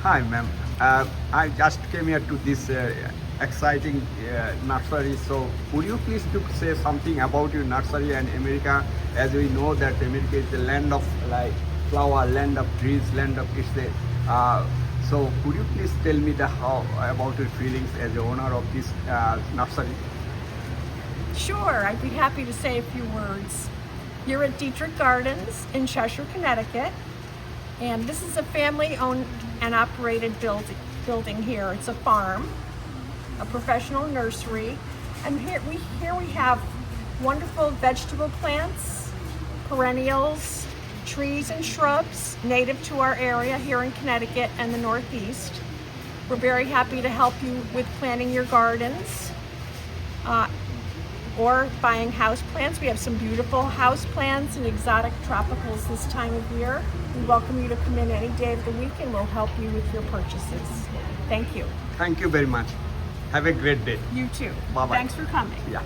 Hi, ma'am. I just came here to this exciting nursery. So, would you please to say something about your nursery and America? As we know that America is the land of like flower, land of trees, land of so, could you please tell me the how about your feelings as the owner of this nursery? Sure, I'd be happy to say a few words. You're at Dietrich Gardens in Cheshire, Connecticut, and this is a family-owned and operated building here. It's a farm, a professional nursery, and here we have wonderful vegetable plants, perennials, trees and shrubs native to our area here in Connecticut and the Northeast. We're very happy to help you with planting your gardens or buying house plants. We have some beautiful house plants and exotic tropicals this time of year. We welcome you to come in any day of the week and we'll help you with your purchases. Thank you. Thank you very much. Have a great day. You too. Bye-bye. Thanks for coming. Yeah.